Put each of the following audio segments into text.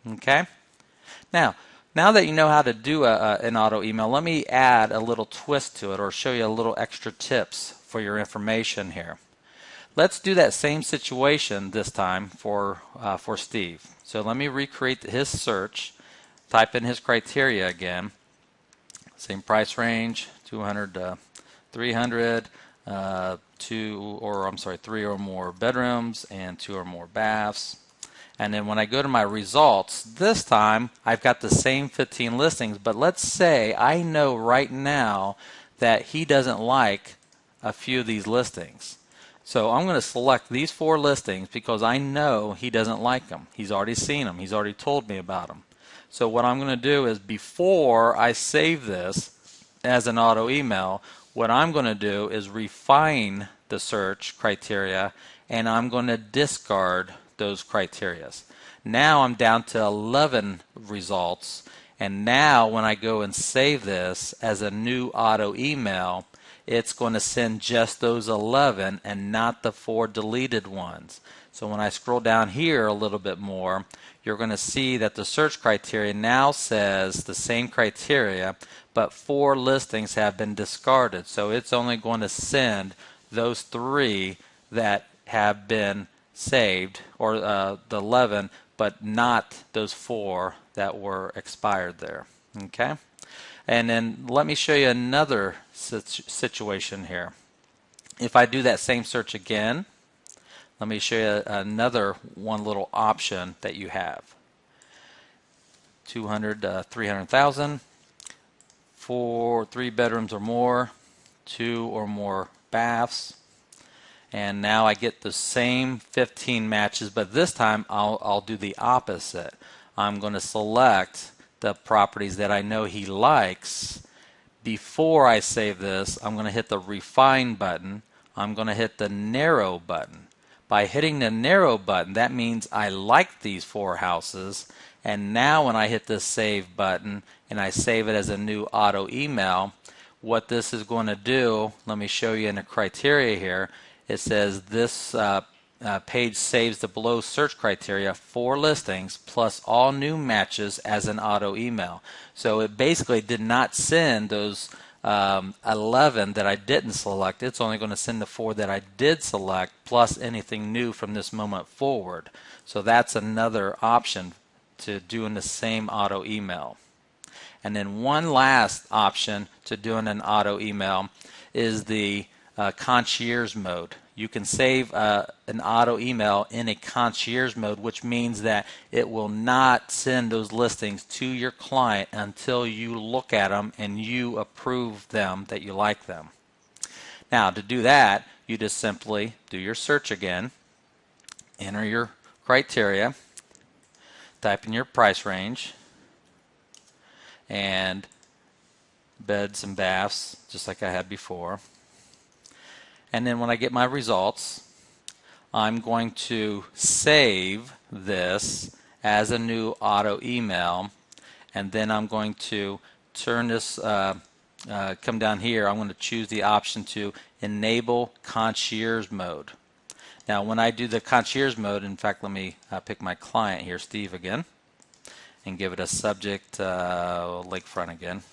Okay? Now that you know how to do an auto email, let me add a little twist to it or show you a little extra tips for your information here. Let's do that same situation this time for Steve. So let me recreate his search, type in his criteria again. Same price range, 200 to 300, three or more bedrooms and 2 or more baths. And then when I go to my results, this time I've got the same 15 listings, but let's say I know right now that he doesn't like a few of these listings. So I'm going to select these 4 listings because I know he doesn't like them. He's already seen them. He's already told me about them. So what I'm going to do is before I save this as an auto email, what I'm going to do is refine the search criteria and I'm going to discard those criteria. Now I'm down to 11 results, and now when I go and save this as a new auto email, it's going to send just those 11 and not the 4 deleted ones. So when I scroll down here a little bit more, you're going to see that the search criteria now says the same criteria, but 4 listings have been discarded. So it's only going to send those 3 that have been saved, or the 11, but not those 4 that were expired there. Okay? And then let me show you another situation here. If I do that same search again, let me show you another one little option that you have. 200 300,000 for 3 bedrooms or more, 2 or more baths. And now I get the same 15 matches, but this time I'll do the opposite. I'm going to select the properties that I know he likes. Before I save this, I'm going to hit the refine button. I'm going to hit the narrow button. By hitting the narrow button, that means I like these 4 houses. And now when I hit the save button and I save it as a new auto email, what this is going to do, let me show you in the criteria here. It says this page saves the below search criteria 4 listings plus all new matches as an auto email. So it basically did not send those 11 that I didn't select. It's only going to send the 4 that I did select plus anything new from this moment forward. So that's another option to doing the same auto email. And then one last option to doing an auto email is the concierge mode. You can save an auto email in a concierge mode, which means that it will not send those listings to your client until you look at them and you approve them that you like them. Now to do that, you just simply do your search again, enter your criteria, type in your price range, and beds and baths, just like I had before. And then when I get my results, I'm going to save this as a new auto email, and then I'm going to turn this, come down here, I'm going to choose the option to enable concierge mode. Now when I do the concierge mode, in fact let me pick my client here, Steve again, and give it a subject, lakefront again.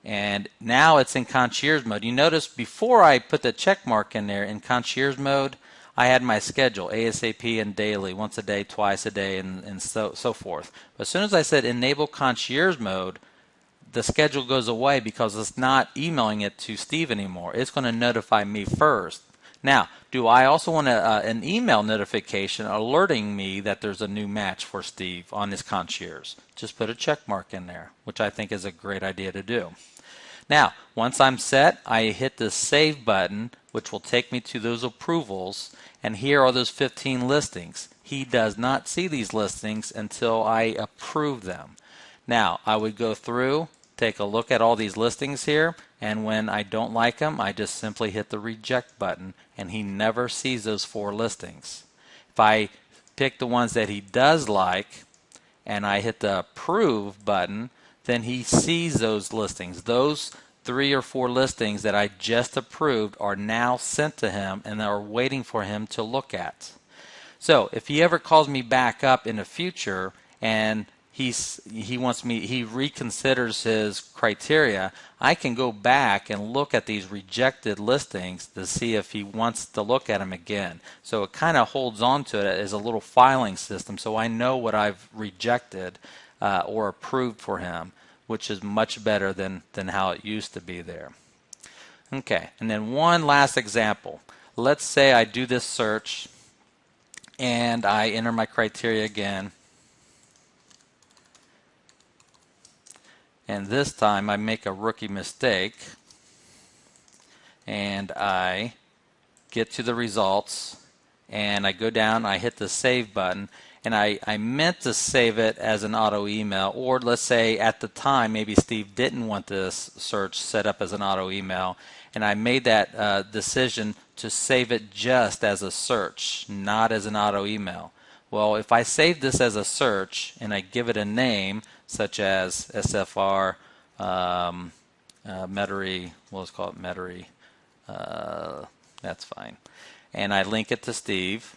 And now it's in concierge mode. You notice before I put the check mark in there in concierge mode, I had my schedule, ASAP and daily, once a day, twice a day, and so forth. But as soon as I said enable concierge mode, the schedule goes away because it's not emailing it to Steve anymore. It's going to notify me first. Now, do I also want an email notification alerting me that there's a new match for Steve on his concierge? Just put a check mark in there, which I think is a great idea to do. Now, once I'm set, I hit the save button, which will take me to those approvals, and here are those 15 listings. He does not see these listings until I approve them. Now, I would go through, take a look at all these listings here, and when I don't like them, I just simply hit the reject button, and he never sees those 4 listings. If I pick the ones that he does like, and I hit the approve button, then he sees those listings. Those 3 or 4 listings that I just approved are now sent to him and are waiting for him to look at. So if he ever calls me back up in the future and he reconsiders his criteria, I can go back and look at these rejected listings to see if he wants to look at them again. So it kind of holds on to it as a little filing system, so I know what I've rejected or approved for him, which is much better than how it used to be there. Okay, and then one last example. Let's say I do this search and I enter my criteria again. And this time I make a rookie mistake and I get to the results and I go down, I hit the save button, and I meant to save it as an auto email, or let's say at the time maybe Steve didn't want this search set up as an auto email, and I made that decision to save it just as a search, not as an auto email. Well, if I save this as a search and I give it a name such as SFR Metairie, we'll just call it Metairie, that's fine, and I link it to Steve,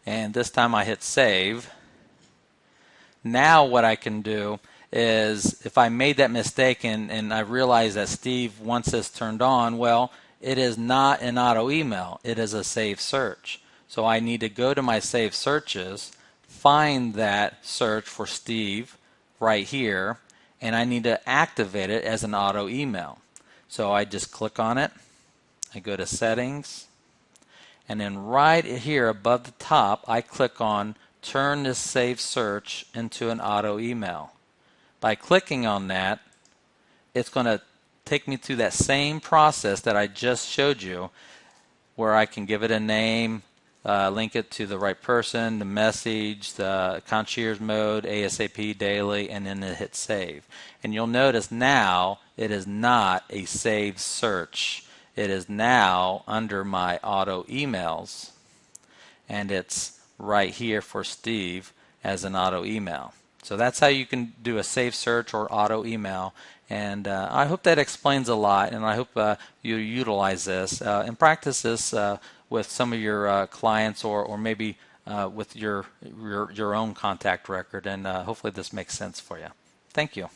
and this time I hit save. Now what I can do is, if I made that mistake and I realize that Steve wants this turned on, well, it is not an auto email, it is a saved search. So I need to go to my saved searches, find that search for Steve right here, and I need to activate it as an auto email. So I just click on it, I go to settings, and then right here above the top I click on turn this saved search into an auto email. By clicking on that, it's going to take me through that same process that I just showed you, where I can give it a name, link it to the right person, the message, the concierge mode, ASAP daily, and then hit save. And you'll notice now it is not a saved search. It is now under my auto emails, and it's right here for Steve as an auto email. So that's how you can do a saved search or auto email. And I hope that explains a lot, and I hope you utilize this and practice this with some of your clients, or maybe with your own contact record, and hopefully this makes sense for you. Thank you.